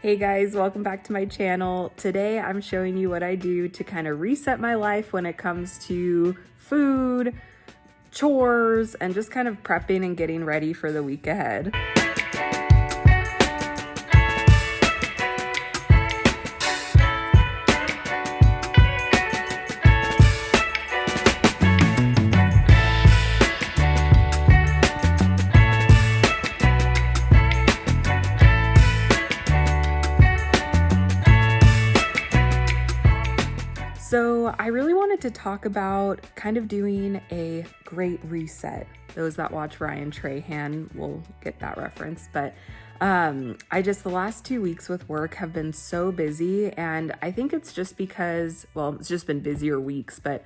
Hey guys, welcome back to my channel. Today I'm showing you what I do to kind of reset my life when it comes to food, chores, and just kind of prepping and getting ready for the week ahead. So I really wanted to talk about kind of doing a great reset. Those that watch Ryan Trahan will get that reference, but the last 2 weeks with work have been so busy, and I think it's just because, well, it's just been busier weeks, but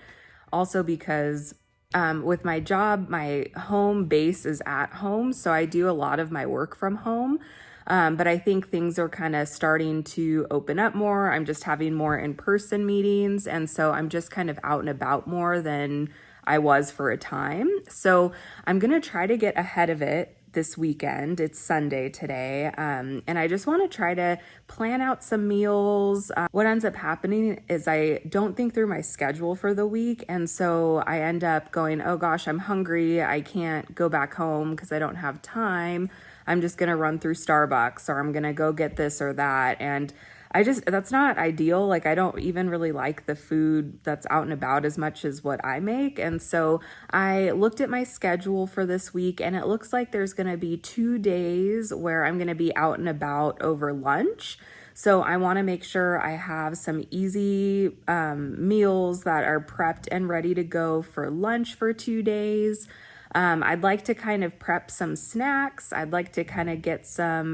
also because with my job, my home base is at home, so I do a lot of my work from home. But I think things are kind of starting to open up more. I'm just having more in-person meetings. And so I'm just kind of out and about more than I was for a time. So I'm going to try to get ahead of it this weekend. It's Sunday today. And I just want to try to plan out some meals. What ends up happening is I don't think through my schedule for the week. And so I end up going, oh gosh, I'm hungry. I can't go back home because I don't have time. I'm just going to run through Starbucks, or I'm going to go get this or that. And that's not ideal. Like, I don't even really like the food that's out and about as much as what I make. And so I looked at my schedule for this week, and it looks like there's going to be 2 days where I'm going to be out and about over lunch. So I want to make sure I have some easy meals that are prepped and ready to go for lunch for 2 days. I'd like to kind of prep some snacks. I'd like to kind of get some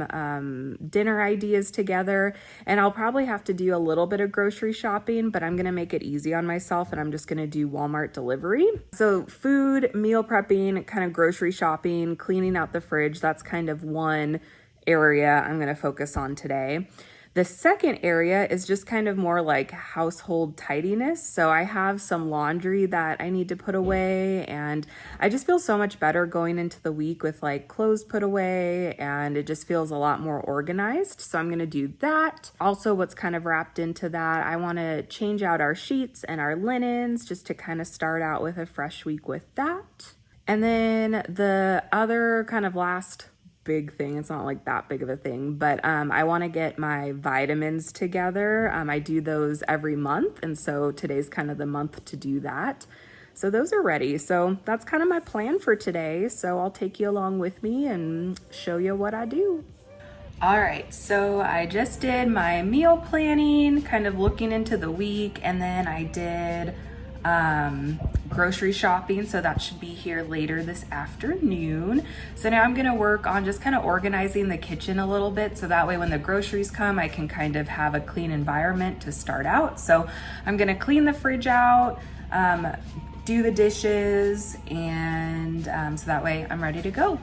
dinner ideas together, and I'll probably have to do a little bit of grocery shopping, but I'm going to make it easy on myself, and I'm just going to do Walmart delivery. So food, meal prepping, kind of grocery shopping, cleaning out the fridge, that's kind of one area I'm going to focus on today. The second area is just kind of more like household tidiness. So I have some laundry that I need to put away, and I just feel so much better going into the week with like clothes put away, and it just feels a lot more organized. So I'm going to do that. Also, what's kind of wrapped into that, I want to change out our sheets and our linens just to kind of start out with a fresh week with that. And then the other kind of last big thing, it's not like that big of a thing, but I want to get my vitamins together. I do those every month, and so today's kind of the month to do that. So those are ready. So that's kind of my plan for today. So I'll take you along with me and show you what I do. All right, so I just did my meal planning, kind of looking into the week, and then I did grocery shopping, so that should be here later this afternoon. So now I'm gonna work on just kind of organizing the kitchen a little bit, so that way when the groceries come, I can kind of have a clean environment to start out. So I'm gonna clean the fridge out, do the dishes, and so that way I'm ready to go.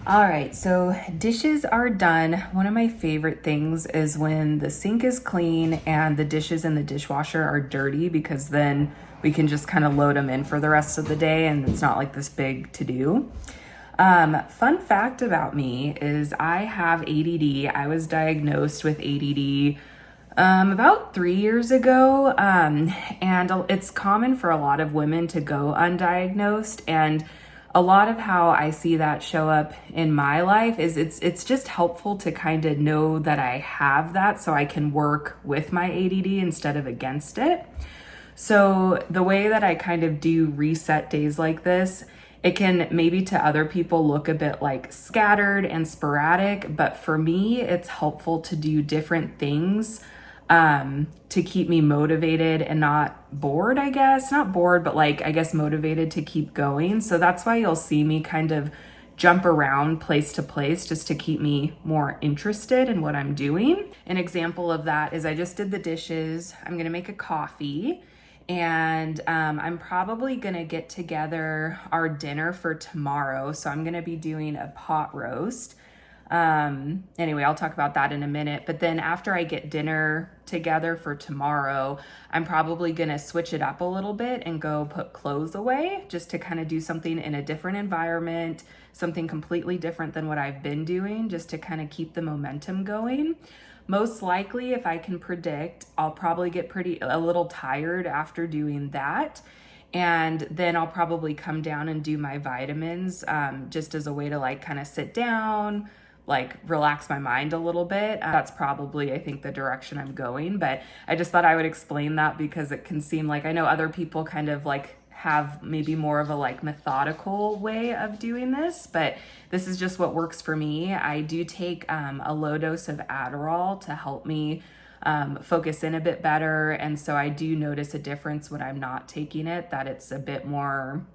All right, so dishes are done. One of my favorite things is when the sink is clean and the dishes in the dishwasher are dirty, because then we can just kind of load them in for the rest of the day and it's not like this big to do. Fun fact about me is I have ADD. I was diagnosed with ADD about 3 years ago, and it's common for a lot of women to go undiagnosed, and a lot of how I see that show up in my life is it's just helpful to kind of know that I have that so I can work with my ADD instead of against it. So the way that I kind of do reset days like this, it can maybe to other people look a bit like scattered and sporadic, but for me, it's helpful to do different things to keep me motivated and not bored, I guess. Not bored, but like, I guess motivated to keep going. So that's why you'll see me kind of jump around place to place just to keep me more interested in what I'm doing. An example of that is I just did the dishes. I'm gonna make a coffee. And I'm probably gonna get together our dinner for tomorrow. So I'm gonna be doing a pot roast. Anyway, I'll talk about that in a minute. But then after I get dinner together for tomorrow, I'm probably gonna switch it up a little bit and go put clothes away just to kind of do something in a different environment, something completely different than what I've been doing, just to kind of keep the momentum going. Most likely, if I can predict, I'll probably get a little tired after doing that. And then I'll probably come down and do my vitamins just as a way to like kind of sit down, like relax my mind a little bit. That's probably, I think, the direction I'm going. But I just thought I would explain that because it can seem like, I know other people kind of like have maybe more of a like methodical way of doing this, but this is just what works for me. I do take a low dose of Adderall to help me focus in a bit better. And so I do notice a difference when I'm not taking it, that it's a bit more,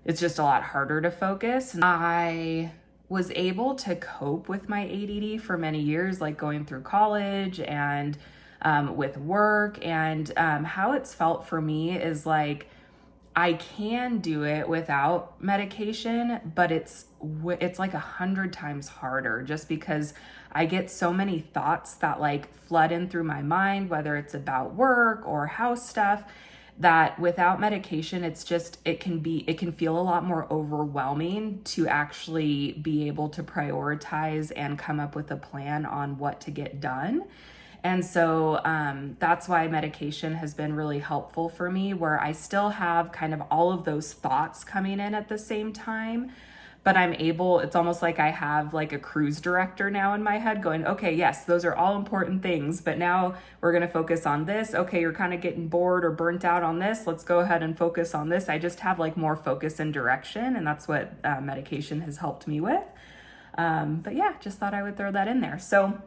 it's just a lot harder to focus. I was able to cope with my ADD for many years, like going through college and with work. And how it's felt for me is like, I can do it without medication, but it's like 100 times harder just because I get so many thoughts that like flood in through my mind, whether it's about work or house stuff, that without medication, it can feel a lot more overwhelming to actually be able to prioritize and come up with a plan on what to get done. And so that's why medication has been really helpful for me, where I still have kind of all of those thoughts coming in at the same time, but it's almost like I have like a cruise director now in my head going, okay, yes, those are all important things, but now we're gonna focus on this. Okay, you're kind of getting bored or burnt out on this. Let's go ahead and focus on this. I just have like more focus and direction, and that's what medication has helped me with. But yeah, just thought I would throw that in there. So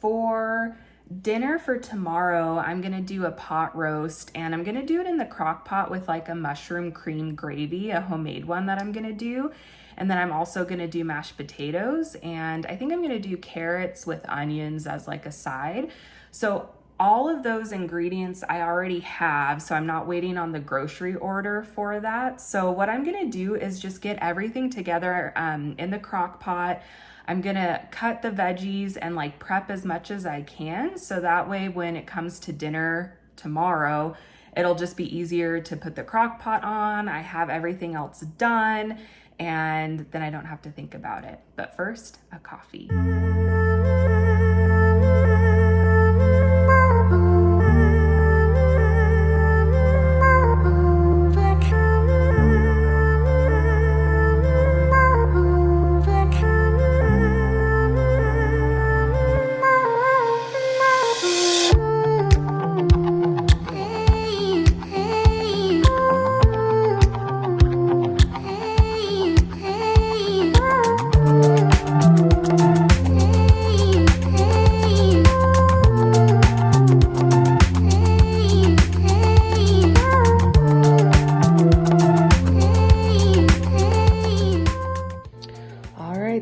for dinner for tomorrow, I'm gonna do a pot roast, and I'm gonna do it in the crock pot with like a mushroom cream gravy, a homemade one that I'm gonna do. And then I'm also gonna do mashed potatoes, and I think I'm gonna do carrots with onions as like a side. So all of those ingredients I already have, so I'm not waiting on the grocery order for that. So what I'm gonna do is just get everything together in the crock pot. I'm gonna cut the veggies and like prep as much as I can, so that way when it comes to dinner tomorrow, it'll just be easier to put the crock pot on. I have everything else done, and then I don't have to think about it. But first, a coffee.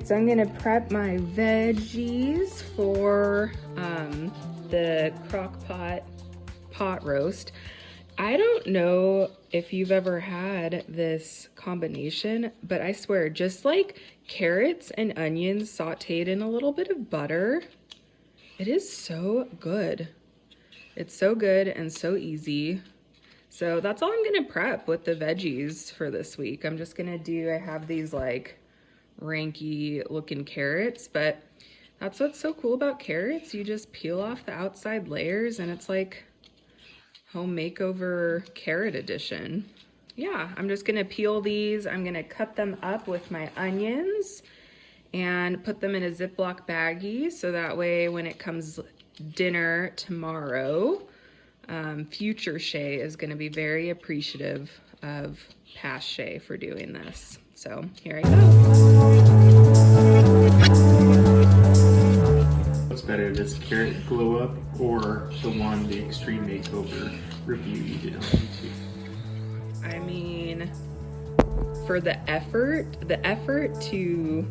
So I'm gonna prep my veggies for the crock pot roast. I don't know if you've ever had this combination, but I swear, just like carrots and onions sauteed in a little bit of butter, it is so good. It's so good and so easy. So that's all I'm gonna prep with the veggies for this week. I'm just gonna I have these like ranky looking carrots, but that's what's so cool about carrots. You just peel off the outside layers and it's like home makeover carrot edition. yeah, I'm just gonna peel these. I'm gonna cut them up with my onions and put them in a Ziploc baggie so that way when it comes dinner tomorrow, future Shay is gonna be very appreciative of past Shay for doing this. So here I go. What's better, this carrot glow up or the extreme makeover review you did on YouTube? I mean, for the effort to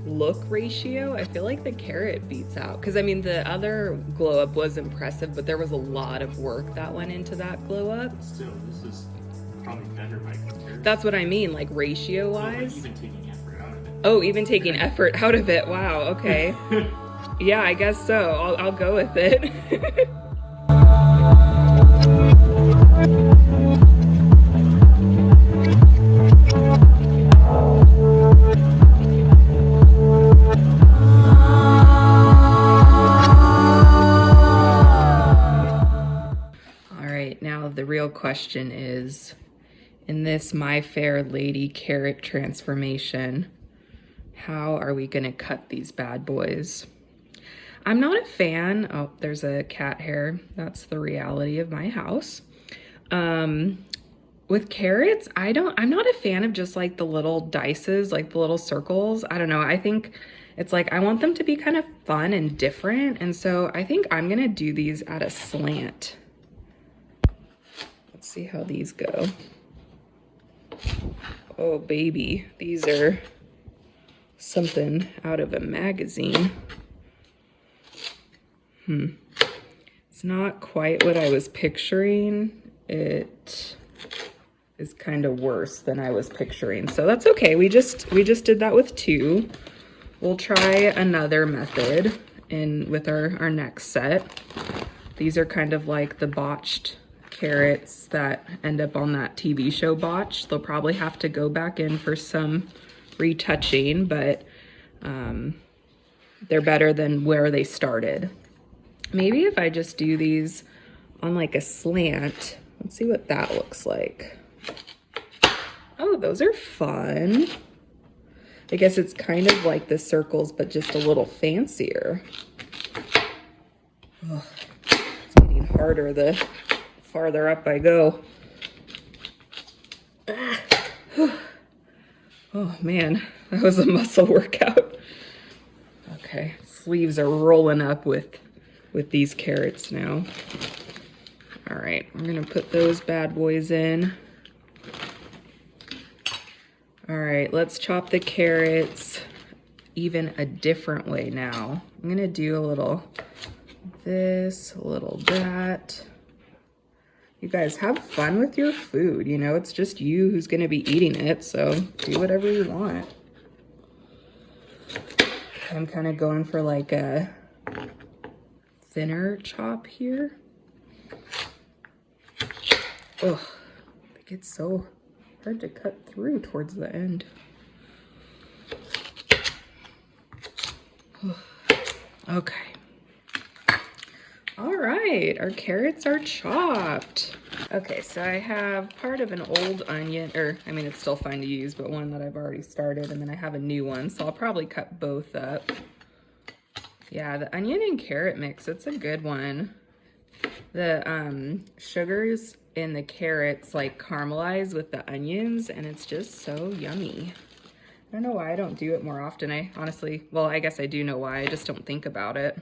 look ratio, I feel like the carrot beats out. Because I mean, the other glow up was impressive, but there was a lot of work that went into that glow up. Still, this is probably better by comparison. That's what I mean, like ratio wise. So, like, even taking effort out of it. Oh, even taking effort out of it. Wow. Okay. Yeah, I guess so. I'll go with it. Now the real question is, in this My Fair Lady carrot transformation, how are we gonna cut these bad boys? I'm not a fan, oh, there's a cat hair. That's the reality of my house. With carrots, I'm not a fan of just like the little dices, like the little circles. I don't know, I think it's like, I want them to be kind of fun and different. And so I think I'm gonna do these at a slant. Let's see how these go. Oh baby, these are something out of a magazine. It's not quite what I was picturing. It is kind of worse than I was picturing. So that's okay. We just did that with 2. We'll try another method with our next set. These are kind of like the botched carrots that end up on that TV show Botched. They'll probably have to go back in for some retouching, but they're better than where they started. Maybe if I just do these on like a slant, let's see what that looks like. Oh, those are fun. I guess it's kind of like the circles, but just a little fancier. Oh, it's getting harder the farther up I go. Oh man, that was a muscle workout. Okay, sleeves are rolling up with these carrots now. All right, we're gonna put those bad boys in. All right, let's chop the carrots even a different way now. I'm gonna do a little this, a little that. You guys have fun with your food, you know, it's just you who's gonna be eating it, so do whatever you want. I'm kind of going for like a thinner chop here. Oh, it gets so hard to cut through towards the end. Okay. All right, our carrots are chopped. Okay, so I have part of an old onion, or I mean, it's still fine to use, but one that I've already started, and then I have a new one, so I'll probably cut both up. Yeah, the onion and carrot mix, it's a good one. The sugars in the carrots like caramelize with the onions, and it's just so yummy. I don't know why I don't do it more often. I honestly, well, I guess I do know why, I just don't think about it.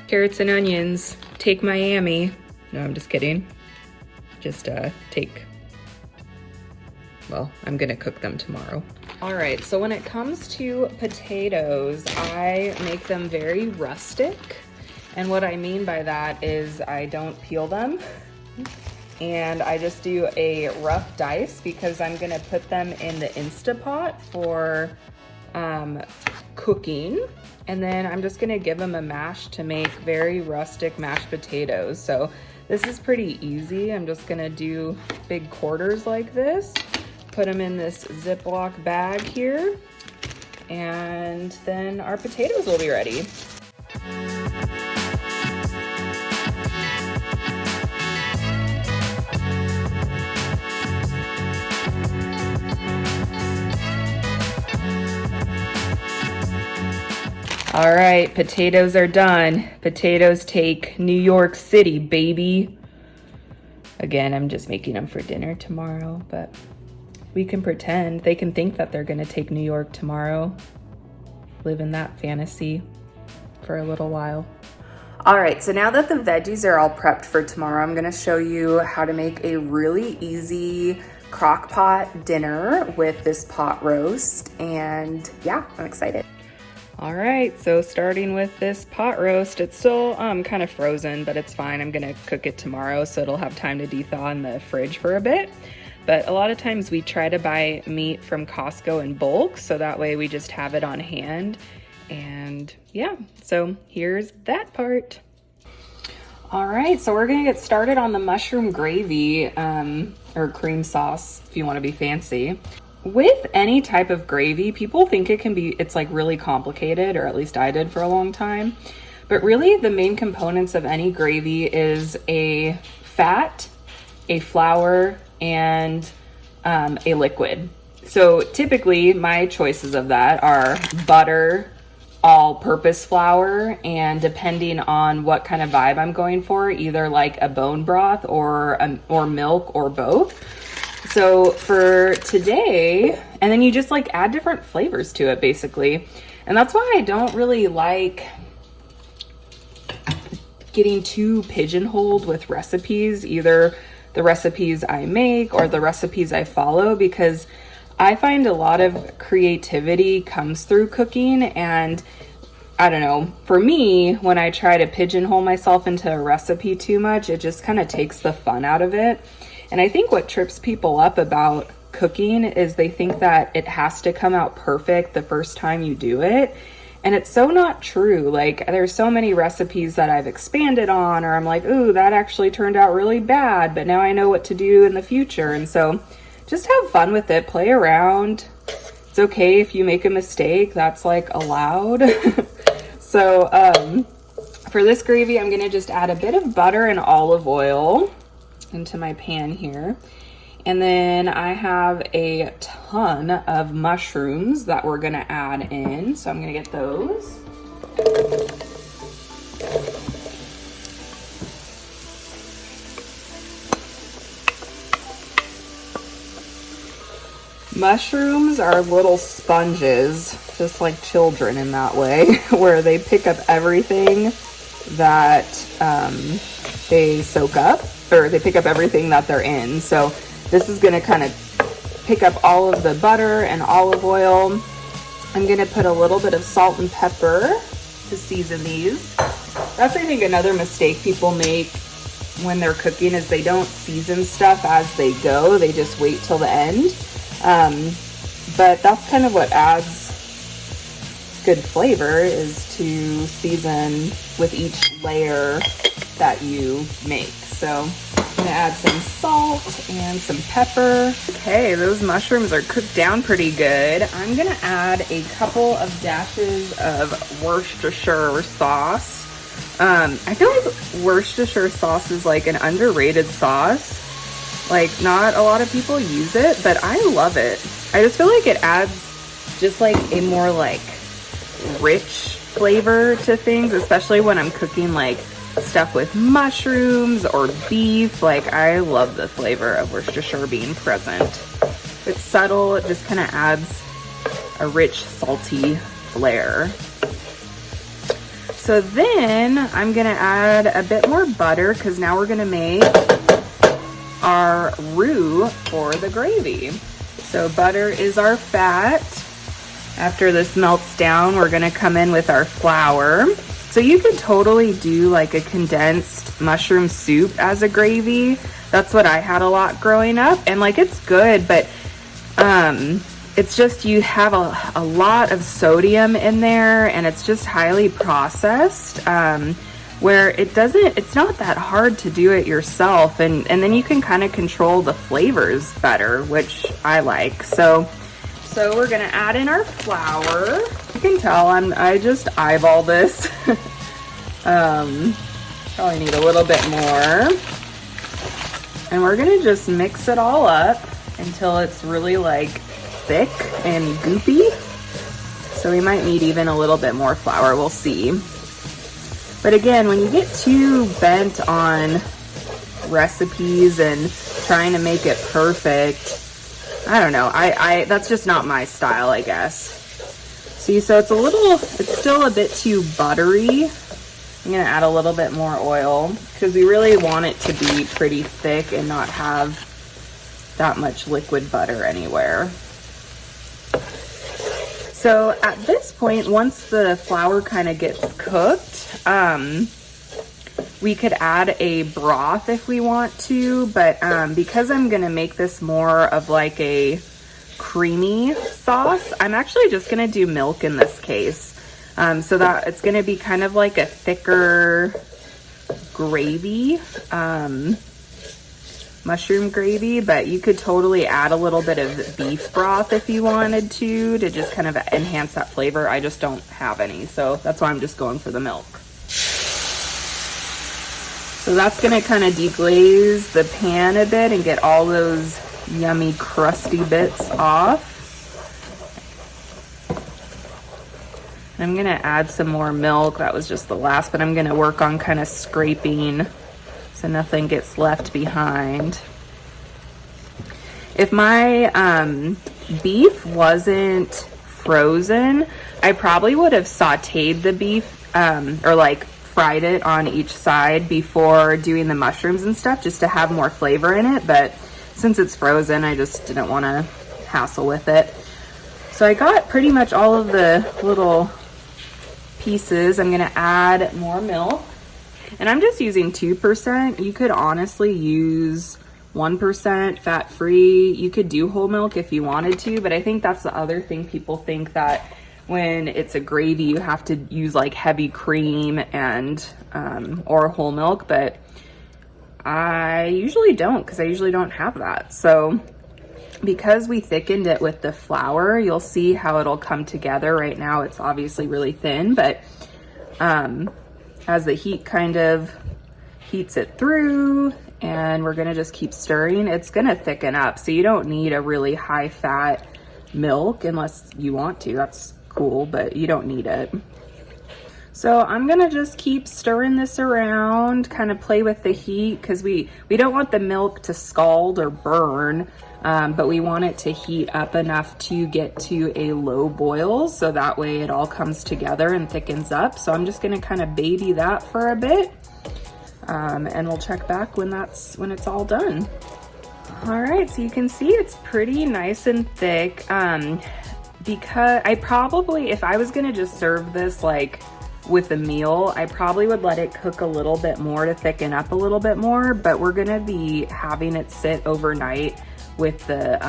Carrots and onions, take Miami. No, I'm just kidding. Just well, I'm gonna cook them tomorrow. All right, so when it comes to potatoes, I make them very rustic. And what I mean by that is I don't peel them. And I just do a rough dice because I'm gonna put them in the Instapot for cooking. And then I'm just gonna give them a mash to make very rustic mashed potatoes. So this is pretty easy. I'm just gonna do big quarters like this, put them in this Ziploc bag here, and then our potatoes will be ready. All right, potatoes are done. Potatoes take New York City, baby. Again, I'm just making them for dinner tomorrow, but we can pretend. They can think that they're gonna take New York tomorrow. Live in that fantasy for a little while. All right, so now that the veggies are all prepped for tomorrow, I'm gonna show you how to make a really easy crock pot dinner with this pot roast. And yeah, I'm excited. All right, so starting with this pot roast, it's still kind of frozen, but it's fine. I'm gonna cook it tomorrow, so it'll have time to thaw in the fridge for a bit. But a lot of times we try to buy meat from Costco in bulk, so that way we just have it on hand. And yeah, so here's that part. All right, so we're gonna get started on the mushroom gravy, or cream sauce, if you wanna be fancy. With any type of gravy, people think it's like really complicated, or at least I did for a long time. But really the main components of any gravy is a fat, a flour, and a liquid. So typically my choices of that are butter, all-purpose flour, and depending on what kind of vibe I'm going for, either like a bone broth or milk or both. So for today, and then you just like add different flavors to it basically. And that's why I don't really like getting too pigeonholed with recipes, either the recipes I make or the recipes I follow, because I find a lot of creativity comes through cooking. And I don't know, for me, when I try to pigeonhole myself into a recipe too much, it just kind of takes the fun out of it. And I think what trips people up about cooking is they think that it has to come out perfect the first time you do it. And it's so not true. Like, there's so many recipes that I've expanded on, or I'm like, ooh, that actually turned out really bad, but now I know what to do in the future. And so just have fun with it, play around. It's okay if you make a mistake, that's like allowed. So for this gravy, I'm gonna just add a bit of butter and olive oil into my pan here. And then I have a ton of mushrooms that we're gonna add in. So I'm gonna get those. Mushrooms are little sponges, just like children in that way, where they pick up everything that they soak up, or they pick up everything that they're in. So this is gonna kind of pick up all of the butter and olive oil. I'm gonna put a little bit of salt and pepper to season these. That's, I think, another mistake people make when they're cooking is they don't season stuff as they go. They just wait till the end. But that's kind of what adds good flavor, is to season with each layer that you make. So I'm gonna add some salt and some pepper. Okay, those mushrooms are cooked down pretty good. I'm gonna add a couple of dashes of Worcestershire sauce. I feel like Worcestershire sauce is like an underrated sauce. Like, not a lot of people use it, but I love it. I just feel like it adds just like a more like rich flavor to things, especially when I'm cooking like stuff with mushrooms or beef. Like, I love the flavor of Worcestershire being present. It's subtle, it just kind of adds a rich, salty flair. So then I'm gonna add a bit more butter, because now we're gonna make our roux for the gravy. So butter is our fat. After this melts down, we're gonna come in with our flour. So you could totally do like a condensed mushroom soup as a gravy. That's what I had a lot growing up, and like, it's good, but it's just, you have a lot of sodium in there, and it's just highly processed, where it's not that hard to do it yourself, and then you can kind of control the flavors better, which I like. So So we're gonna add in our flour. You can tell I just eyeball this. Probably need a little bit more. And we're gonna just mix it all up until it's really like thick and goopy. So we might need even a little bit more flour, we'll see. But again, when you get too bent on recipes and trying to make it perfect, I don't know, I that's just not my style, I guess. See, so it's still a bit too buttery. I'm gonna add a little bit more oil because we really want it to be pretty thick and not have that much liquid butter anywhere. So at this point, once the flour kind of gets cooked, we could add a broth if we want to, but because I'm gonna make this more of like a creamy sauce, I'm actually just gonna do milk in this case. So that it's gonna be kind of like a thicker gravy, mushroom gravy, but you could totally add a little bit of beef broth if you wanted to just kind of enhance that flavor. I just don't have any, so that's why I'm just going for the milk. So that's gonna kind of deglaze the pan a bit and get all those yummy crusty bits off. I'm gonna add some more milk. That was just the last, but I'm gonna work on kind of scraping so nothing gets left behind. If my beef wasn't frozen, I probably would have sauteed the beef or like fried it on each side before doing the mushrooms and stuff, just to have more flavor in it. But since it's frozen, I just didn't want to hassle with it. So I got pretty much all of the little pieces. I'm gonna add more milk, and I'm just using 2%. You could honestly use 1% fat-free. You could do whole milk if you wanted to, but I think that's the other thing. People think that when it's a gravy, you have to use like heavy cream and or whole milk, but I usually don't, because I usually don't have that. So because we thickened it with the flour, you'll see how it'll come together. Right now it's obviously really thin, but as the heat kind of heats it through, and we're gonna just keep stirring, it's gonna thicken up. So you don't need a really high fat milk unless you want to. That's cool, but you don't need it. So I'm gonna just keep stirring this around, kind of play with the heat, because we don't want the milk to scald or burn, but we want it to heat up enough to get to a low boil, so that way it all comes together and thickens up. So I'm just gonna kind of baby that for a bit, and we'll check back when it's all done. All right, so you can see it's pretty nice and thick. Because I probably, if I was gonna just serve this like with a meal, I probably would let it cook a little bit more to thicken up a little bit more, but we're gonna be having it sit overnight with the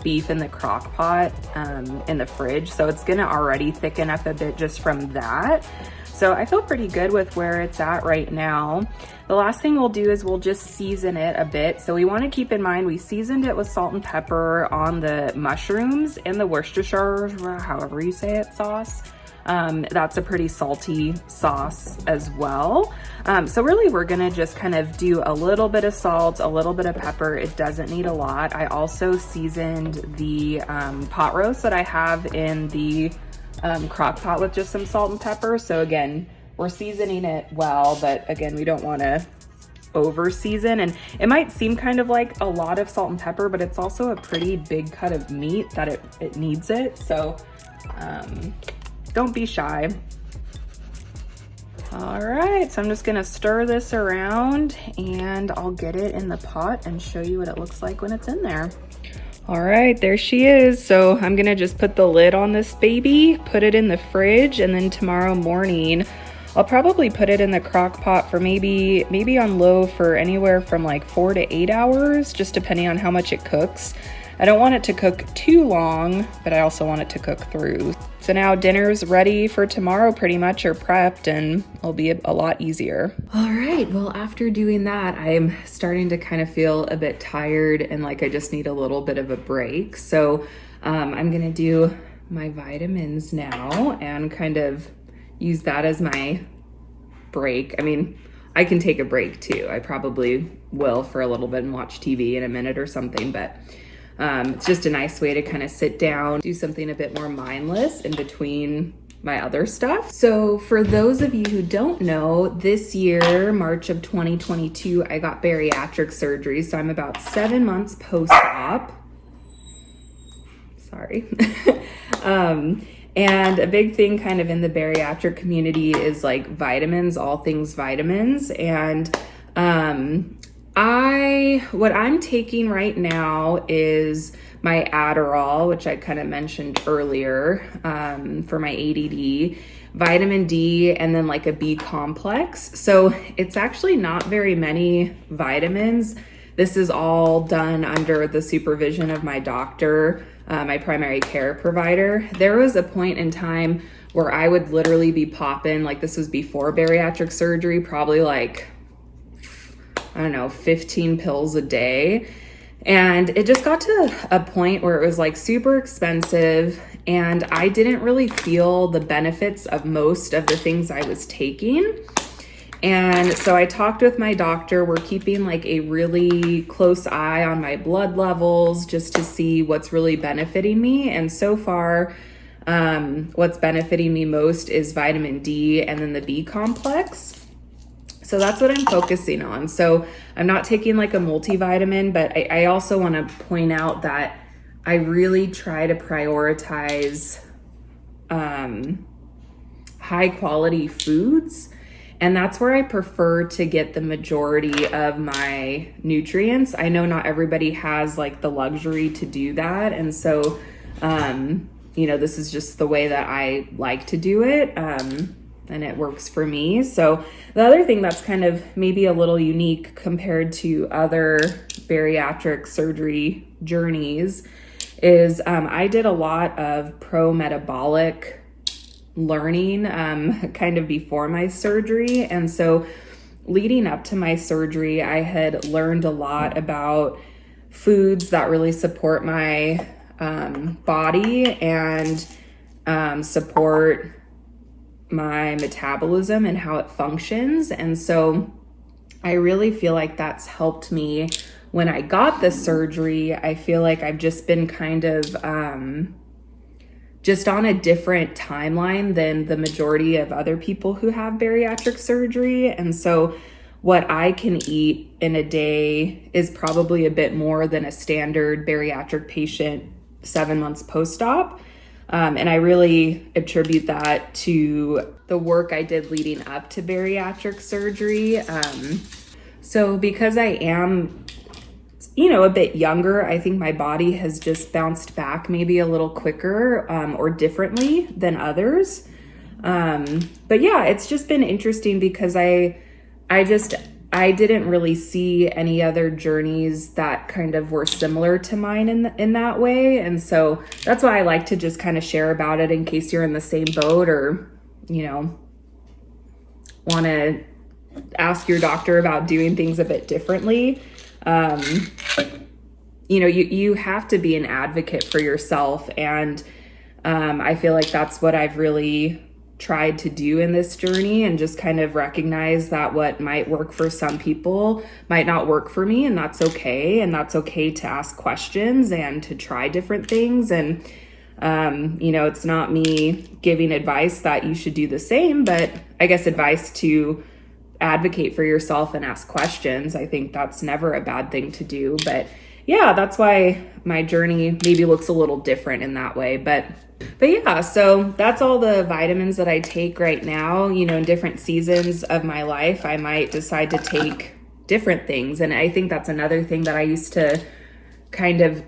beef in the crock pot in the fridge, so it's gonna already thicken up a bit just from that. So I feel pretty good with where it's at right now. The last thing we'll do is we'll just season it a bit. So we want to keep in mind, we seasoned it with salt and pepper on the mushrooms and the Worcestershire, however you say it, sauce. That's a pretty salty sauce as well. So really we're gonna just kind of do a little bit of salt, a little bit of pepper. It doesn't need a lot. I also seasoned the pot roast that I have in the crock pot with just some salt and pepper. So again, we're seasoning it well, but again, we don't want to over season. And it might seem kind of like a lot of salt and pepper, but it's also a pretty big cut of meat that it needs it. So don't be shy. All right, so I'm just gonna stir this around and I'll get it in the pot and show you what it looks like when it's in there. All right, there she is. So I'm gonna just put the lid on this baby, put it in the fridge, and then tomorrow morning I'll probably put it in the crock pot for maybe on low for anywhere from like 4 to 8 hours, just depending on how much it cooks. I don't want it to cook too long, but I also want it to cook through. So now dinner's ready for tomorrow pretty much, or prepped, and it'll be a lot easier. All right, well, after doing that, I'm starting to kind of feel a bit tired and like I just need a little bit of a break. So I'm gonna do my vitamins now and kind of use that as my break. I mean, I can take a break too. I probably will for a little bit and watch TV in a minute or something, but it's just a nice way to kind of sit down, do something a bit more mindless in between my other stuff. So for those of you who don't know, this year, March of 2022, I got bariatric surgery. So I'm about 7 months post-op. Sorry. And a big thing kind of in the bariatric community is like vitamins, all things vitamins. And what I'm taking right now is my Adderall, which I kind of mentioned earlier, for my ADD, vitamin D, and then like a B complex. So it's actually not very many vitamins. This is all done under the supervision of my doctor, my primary care provider. There was a point in time where I would literally be popping, like this was before bariatric surgery, probably like, I don't know, 15 pills a day. And it just got to a point where it was like super expensive and I didn't really feel the benefits of most of the things I was taking. And so I talked with my doctor. We're keeping like a really close eye on my blood levels just to see what's really benefiting me. And so far, what's benefiting me most is vitamin D and then the B complex. So that's what I'm focusing on. So I'm not taking like a multivitamin, but I also want to point out that I really try to prioritize high quality foods. And that's where I prefer to get the majority of my nutrients. I know not everybody has like the luxury to do that. And so, this is just the way that I like to do it. And it works for me. So the other thing that's kind of maybe a little unique compared to other bariatric surgery journeys is I did a lot of pro-metabolic learning kind of before my surgery. And so leading up to my surgery, I had learned a lot about foods that really support my body and support my metabolism and how it functions. And so I really feel like that's helped me when I got the surgery. I feel like I've just been kind of just on a different timeline than the majority of other people who have bariatric surgery. And so what I can eat in a day is probably a bit more than a standard bariatric patient 7 months post-op. And I really attribute that to the work I did leading up to bariatric surgery. So because I am, a bit younger, I think my body has just bounced back maybe a little quicker or differently than others. But yeah, it's just been interesting because I didn't really see any other journeys that kind of were similar to mine in that way. And so that's why I like to just kind of share about it in case you're in the same boat or, want to ask your doctor about doing things a bit differently. You have to be an advocate for yourself. And I feel like that's what I've really tried to do in this journey, and just kind of recognize that what might work for some people might not work for me, and that's okay. And that's okay to ask questions and to try different things. And, it's not me giving advice that you should do the same, but I guess advice to advocate for yourself and ask questions. I think that's never a bad thing to do. But yeah, that's why my journey maybe looks a little different in that way. But yeah, so that's all the vitamins that I take right now. In different seasons of my life, I might decide to take different things. And I think that's another thing that I used to kind of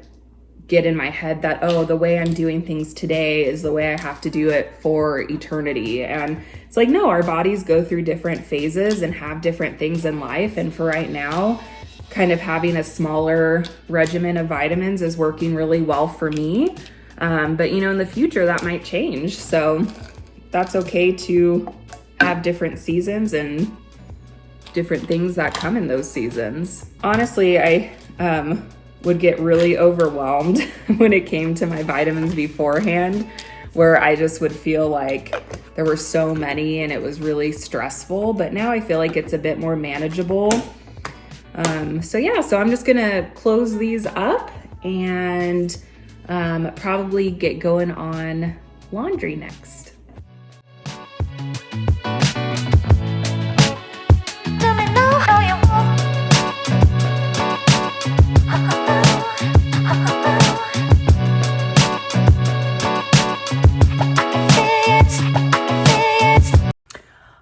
get in my head that, oh, the way I'm doing things today is the way I have to do it for eternity. And it's like, no, our bodies go through different phases and have different things in life. And for right now, kind of having a smaller regimen of vitamins is working really well for me. But in the future that might change. So that's okay to have different seasons and different things that come in those seasons. Honestly, I would get really overwhelmed when it came to my vitamins beforehand, where I just would feel like there were so many and it was really stressful. But now I feel like it's a bit more manageable. So I'm just gonna close these up and probably get going on laundry next.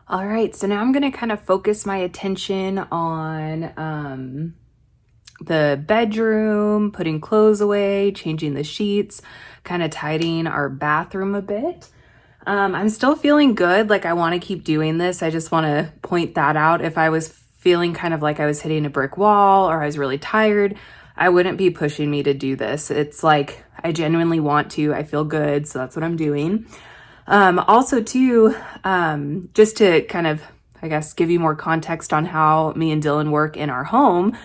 All right, so now I'm gonna kind of focus my attention on the bedroom, putting clothes away, changing the sheets, kind of tidying our bathroom a bit. I'm still feeling good. Like I want to keep doing this. I just want to point that out. If I was feeling kind of like I was hitting a brick wall or I was really tired, I wouldn't be pushing me to do this. It's like I genuinely want to. I feel good, so that's what I'm doing. Also too, just to kind of, I guess, give you more context on how me and Dylan work in our home.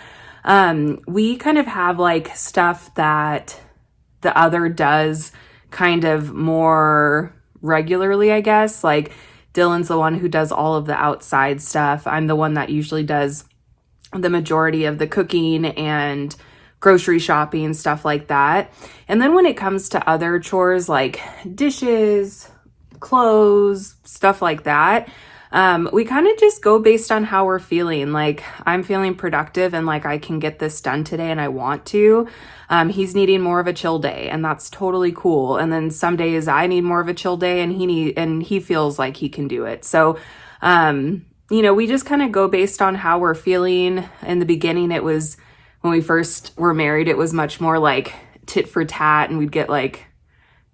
We kind of have like stuff that the other does kind of more regularly, I guess. Like Dylan's the one who does all of the outside stuff. I'm the one that usually does the majority of the cooking and grocery shopping, stuff like that. And then when it comes to other chores like dishes, clothes, stuff like that, we kind of just go based on how we're feeling. Like I'm feeling productive and like I can get this done today and I want to. He's needing more of a chill day and that's totally cool. And then some days I need more of a chill day and he feels like he can do it. So, we just kind of go based on how we're feeling. In the beginning, it was when we first were married, it was much more like tit for tat and we'd get like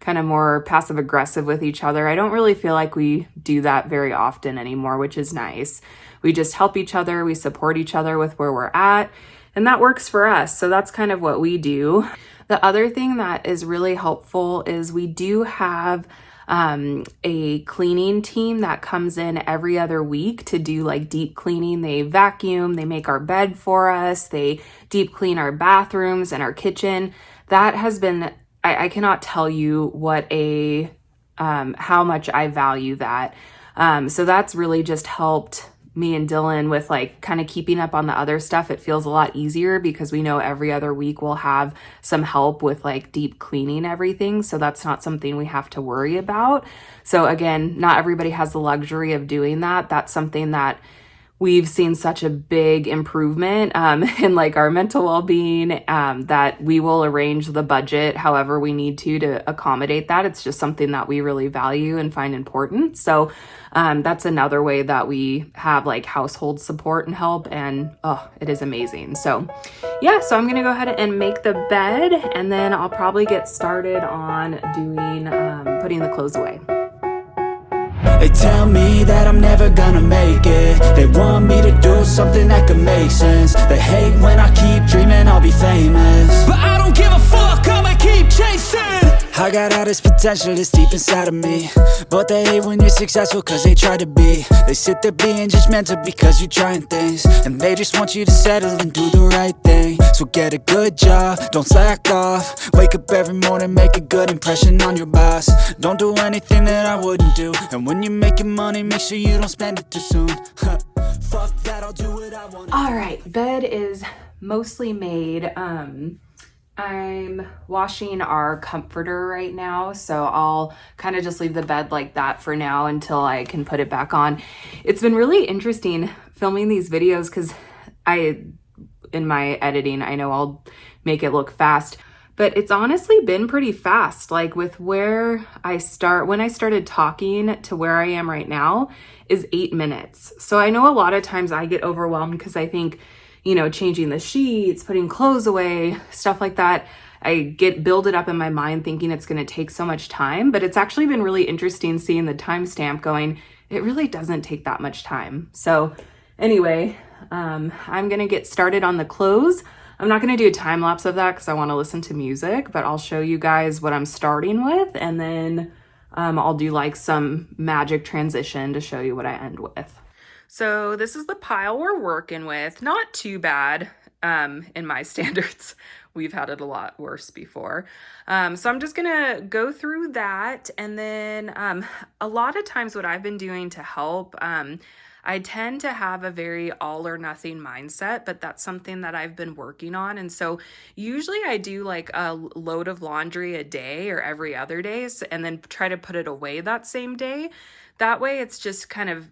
kind of more passive aggressive with each other. I don't really feel like we do that very often anymore, which is nice. We just help each other. We support each other with where we're at, and that works for us. So that's kind of what we do. The other thing that is really helpful is we do have a cleaning team that comes in every other week to do like deep cleaning. They vacuum, they make our bed for us, they deep clean our bathrooms and our kitchen. That has been, I cannot tell you what how much I value that. So that's really just helped me and Dylan with like kind of keeping up on the other stuff. It feels a lot easier because we know every other week we'll have some help with like deep cleaning everything. So that's not something we have to worry about. So again, not everybody has the luxury of doing that. That's something that we've seen such a big improvement in like our mental well-being, that we will arrange the budget however we need to accommodate that. It's just something that we really value and find important. So that's another way that we have like household support and help, and it is amazing. So yeah, so I'm gonna go ahead and make the bed, and then I'll probably get started on doing putting the clothes away. They tell me that I'm never gonna make it. They want me to do something that could make sense. They hate when I keep dreaming I'll be famous, but I don't give a fuck, I'ma keep chasing. I got all this potential that's deep inside of me, but they hate when you're successful cause they try to be. They sit there being judgmental because you're trying things, and they just want you to settle and do the right thing. So get a good job, don't slack off. Wake up every morning, make a good impression on your boss. Don't do anything that I wouldn't do, and when you're making money, make sure you don't spend it too soon. Fuck that, I'll do what I want. All right, bed is mostly made. I'm washing our comforter right now, so I'll kind of just leave the bed like that for now until I can put it back on. It's been really interesting filming these videos because in my editing, I know I'll make it look fast, but it's honestly been pretty fast. Like with when I started talking to where I am right now is 8 minutes. So I know a lot of times I get overwhelmed because I think, changing the sheets, putting clothes away, stuff like that. build it up in my mind thinking it's going to take so much time, but it's actually been really interesting seeing the timestamp going, it really doesn't take that much time. So anyway, I'm going to get started on the clothes. I'm not going to do a time lapse of that because I want to listen to music, but I'll show you guys what I'm starting with, and then I'll do like some magic transition to show you what I end with. So this is the pile we're working with. Not too bad in my standards. We've had it a lot worse before. So I'm just gonna go through that, and then a lot of times what I've been doing to help, I tend to have a very all or nothing mindset, but that's something that I've been working on. And so usually I do like a load of laundry a day or every other day, and then try to put it away that same day. That way it's just kind of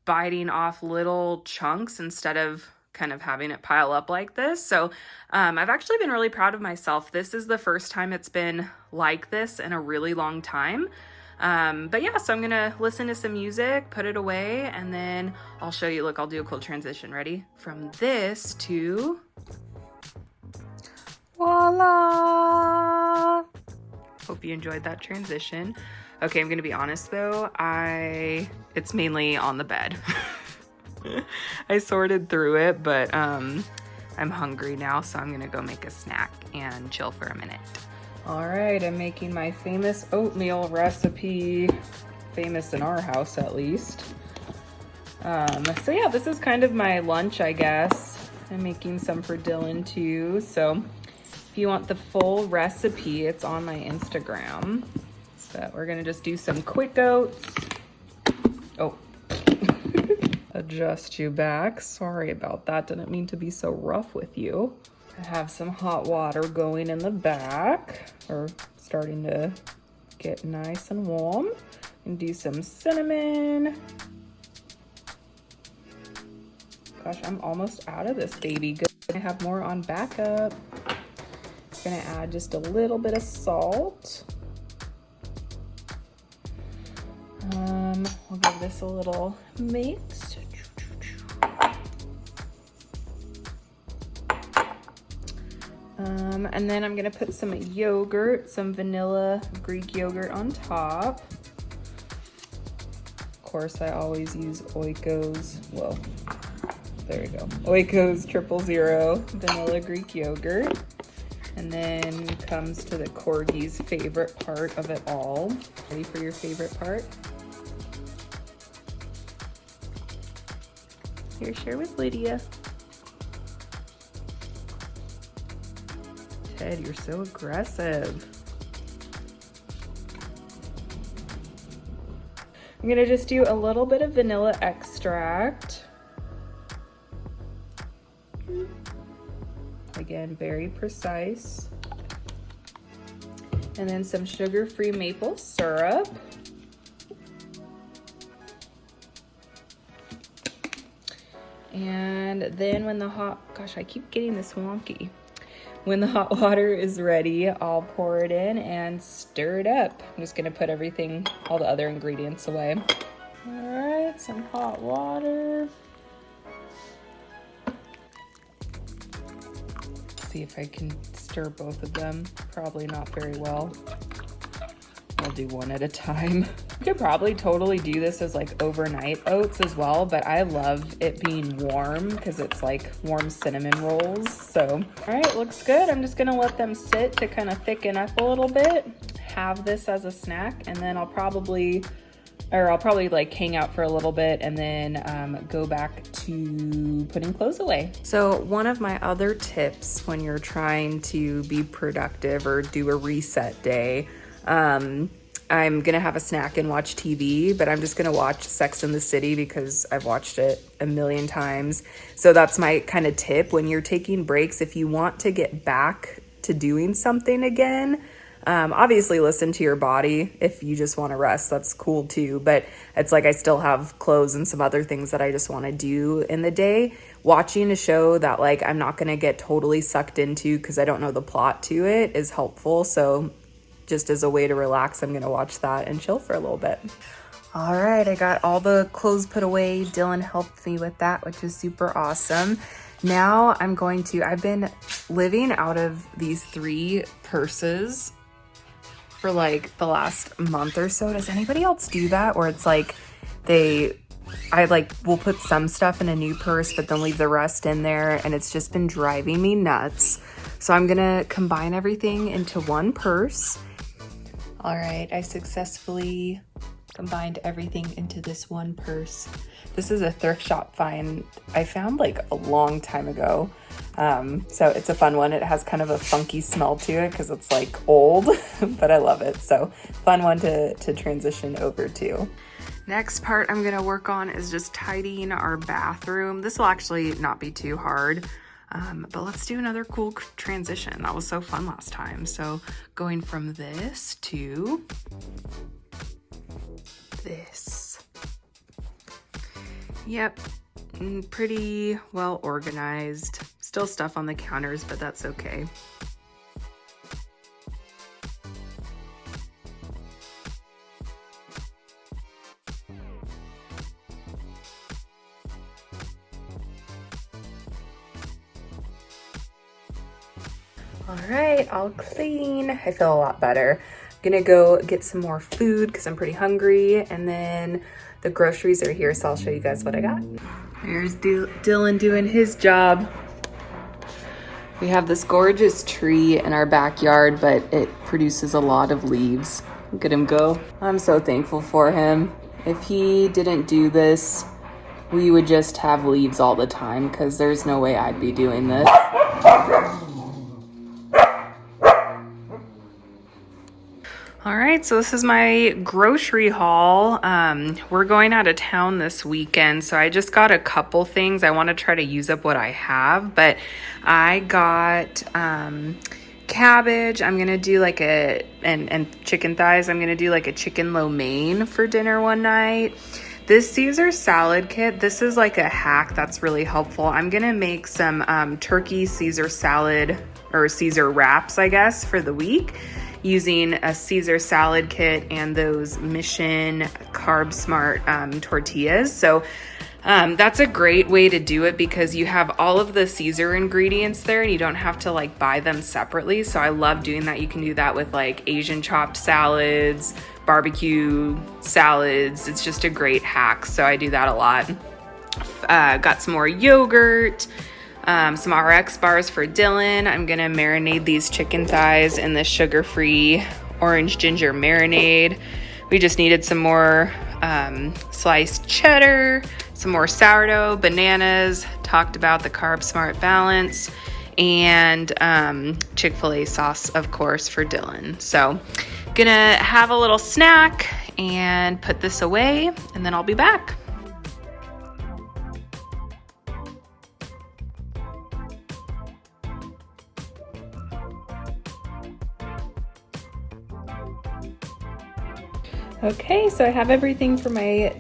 biting off little chunks instead of kind of having it pile up like this. So I've actually been really proud of myself. This is the first time it's been like this in a really long time. But yeah, so I'm gonna listen to some music, put it away, and then I'll show you. Look, I'll do a cool transition. Ready? From this to voila. Hope you enjoyed that transition. Okay, I'm gonna be honest though, it's mainly on the bed. I sorted through it, but I'm hungry now, so I'm gonna go make a snack and chill for a minute. All right, I'm making my famous oatmeal recipe, famous in our house at least. So yeah, this is kind of my lunch, I guess. I'm making some for Dylan too. So if you want the full recipe, it's on my Instagram. But we're gonna just do some quick oats. Oh, adjust you back. Sorry about that. Didn't mean to be so rough with you. I have some hot water going in the back, or starting to get nice and warm. And do some cinnamon. Gosh, I'm almost out of this baby. Good. I have more on backup. Gonna add just a little bit of salt. We'll give this a little mix. And then I'm gonna put some yogurt, some vanilla Greek yogurt on top. Of course, I always use Oiko's, well, there you go. Oiko's 000 vanilla Greek yogurt. And then comes to the corgi's favorite part of it all. Ready for your favorite part? Here, share with Lydia. Ted, you're so aggressive. I'm gonna just do a little bit of vanilla extract. Again, very precise. And then some sugar-free maple syrup. And then when the gosh, I keep getting this wonky. When the hot water is ready, I'll pour it in and stir it up. I'm just gonna put everything, all the other ingredients away. All right, some hot water. See if I can stir both of them. Probably not very well. I'll do one at a time. You could probably totally do this as like overnight oats as well, but I love it being warm because it's like warm cinnamon rolls. So, all right, looks good. I'm just gonna let them sit to kind of thicken up a little bit. Have this as a snack, and then I'll probably like hang out for a little bit and then go back to putting clothes away. So one of my other tips when you're trying to be productive or do a reset day, I'm gonna have a snack and watch TV, but I'm just gonna watch Sex and the City because I've watched it a million times. So that's my kind of tip when you're taking breaks. If you want to get back to doing something again, obviously listen to your body. If you just want to rest, that's cool too. But it's like I still have clothes and some other things that I just want to do in the day. Watching a show that like I'm not going to get totally sucked into because I don't know the plot to it is helpful. So just as a way to relax, I'm going to watch that and chill for a little bit. All right, I got all the clothes put away. Dylan helped me with that, which is super awesome. Now I've been living out of these 3 purses for like the last month or so. Does anybody else do that? Or it's like I will put some stuff in a new purse, but then leave the rest in there. And it's just been driving me nuts. So I'm gonna combine everything into one purse. All right, I successfully combined everything into this one purse. This is a thrift shop find I found like a long time ago. So it's a fun one. It has kind of a funky smell to it because it's like old, but I love it. So fun one to transition over to. Next part I'm gonna work on is just tidying our bathroom. This will actually not be too hard, but let's do another cool transition. That was so fun last time. So going from this to this. Yep, pretty well organized. Still stuff on the counters, but that's okay. All right, all clean. I feel a lot better. I'm gonna go get some more food because I'm pretty hungry, and then the groceries are here, so I'll show you guys what I got. Here's Dylan doing his job. We have this gorgeous tree in our backyard, but it produces a lot of leaves. Look at him go. I'm so thankful for him. If he didn't do this, we would just have leaves all the time because there's no way I'd be doing this. All right, so this is my grocery haul. We're going out of town this weekend, so I just got a couple things. I want to try to use up what I have, but I got cabbage. I'm gonna do like and chicken thighs. I'm gonna do like a chicken lo mein for dinner one night. This Caesar salad kit, this is like a hack that's really helpful. I'm gonna make some turkey Caesar salad or Caesar wraps, I guess, for the week, using a Caesar salad kit and those Mission Carb Smart tortillas. So that's a great way to do it because you have all of the Caesar ingredients there and you don't have to like buy them separately. So I love doing that. You can do that with like Asian chopped salads, barbecue salads. It's just a great hack. So I do that a lot. Got some more yogurt. Some RX bars for Dylan. I'm gonna marinate these chicken thighs in the sugar-free orange ginger marinade. We just needed some more sliced cheddar, some more sourdough, bananas, talked about the Carb Smart balance, and Chick-fil-A sauce, of course, for Dylan. So gonna have a little snack and put this away, and then I'll be back. Okay, so I have everything for my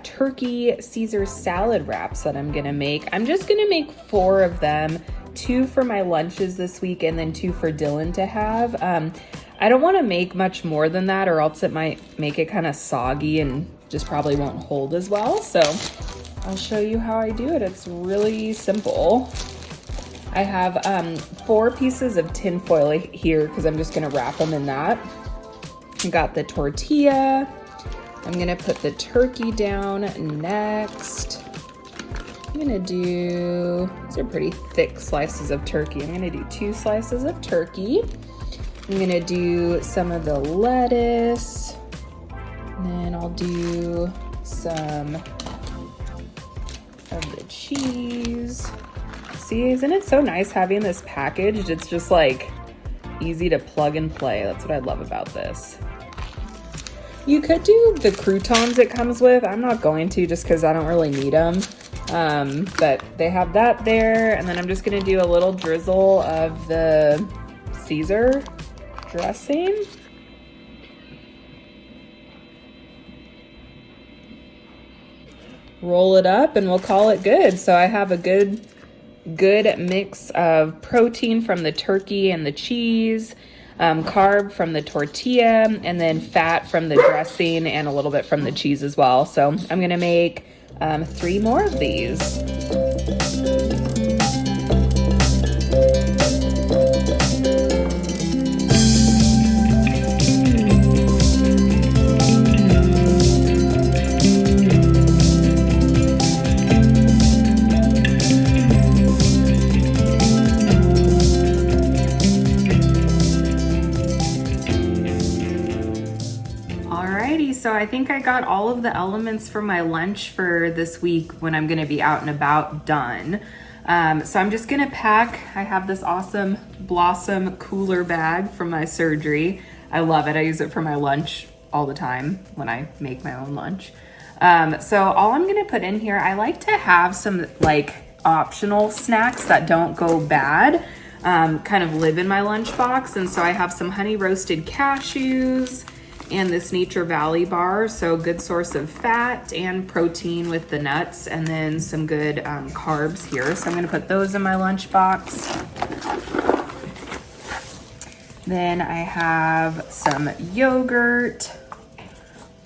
turkey Caesar salad wraps that I'm gonna make. I'm just gonna make 4 of them, 2 for my lunches this week and then 2 for Dylan to have. I don't wanna make much more than that or else it might make it kind of soggy and just probably won't hold as well. So I'll show you how I do it. It's really simple. I have 4 pieces of tin foil here because I'm just gonna wrap them in that. I got the tortilla. I'm gonna put the turkey down next. I'm gonna do, these are pretty thick slices of turkey. I'm gonna do 2 slices of turkey. I'm gonna do some of the lettuce. And then I'll do some of the cheese. See, isn't it so nice having this packaged? It's just like easy to plug and play. That's what I love about this. You could do the croutons it comes with. I'm not going to just because I don't really need them. But they have that there. And then I'm just going to do a little drizzle of the Caesar dressing. Roll it up and we'll call it good. So I have a good mix of protein from the turkey and the cheese, carb from the tortilla, and then fat from the dressing and a little bit from the cheese as well. So I'm gonna make 3 more of these. Alrighty, so I think I got all of the elements for my lunch for this week when I'm gonna be out and about done. So I'm just gonna pack. I have this awesome Blossom cooler bag from my surgery. I love it. I use it for my lunch all the time when I make my own lunch. So all I'm gonna put in here, I like to have some like optional snacks that don't go bad, kind of live in my lunchbox. And so I have some honey roasted cashews and this Nature Valley bar, so good source of fat and protein with the nuts, and then some good carbs here. So I'm gonna put those in my lunchbox. Then I have some yogurt,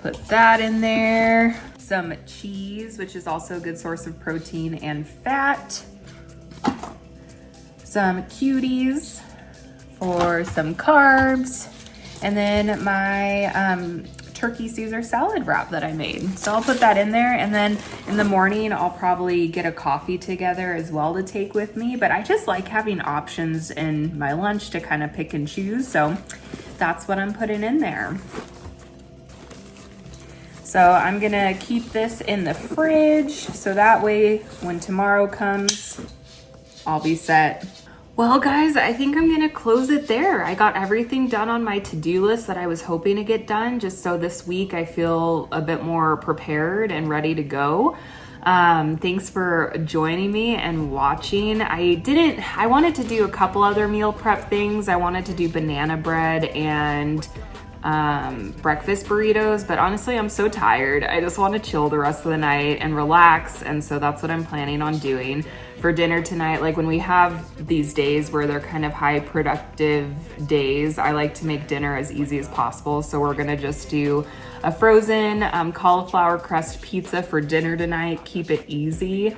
put that in there. Some cheese, which is also a good source of protein and fat. Some cuties for some carbs. And then my turkey Caesar salad wrap that I made. So I'll put that in there. And then in the morning, I'll probably get a coffee together as well to take with me. But I just like having options in my lunch to kind of pick and choose. So that's what I'm putting in there. So I'm gonna keep this in the fridge. So that way when tomorrow comes, I'll be set. Well, guys, I think I'm gonna close it there. I got everything done on my to-do list that I was hoping to get done, just so this week I feel a bit more prepared and ready to go. Thanks for joining me and watching. I wanted to do a couple other meal prep things. I wanted to do banana bread and breakfast burritos, but honestly, I'm so tired. I just want to chill the rest of the night and relax. And so that's what I'm planning on doing for dinner tonight. Like when we have these days where they're kind of high productive days, I like to make dinner as easy as possible. So we're gonna just do a frozen cauliflower crust pizza for dinner tonight. Keep it easy.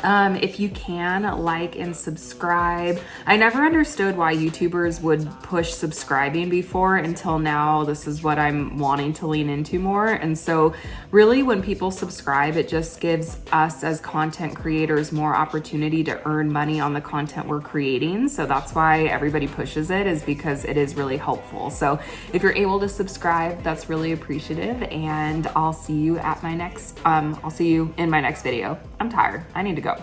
If you can, like and subscribe. I never understood why YouTubers would push subscribing before until now. This is what I'm wanting to lean into more. And so really when people subscribe, it just gives us as content creators more opportunity to earn money on the content we're creating. So that's why everybody pushes it, is because it is really helpful. So if you're able to subscribe, that's really appreciative. And I'll see you at my next, I'll see you in my next video. I'm tired. I need to go.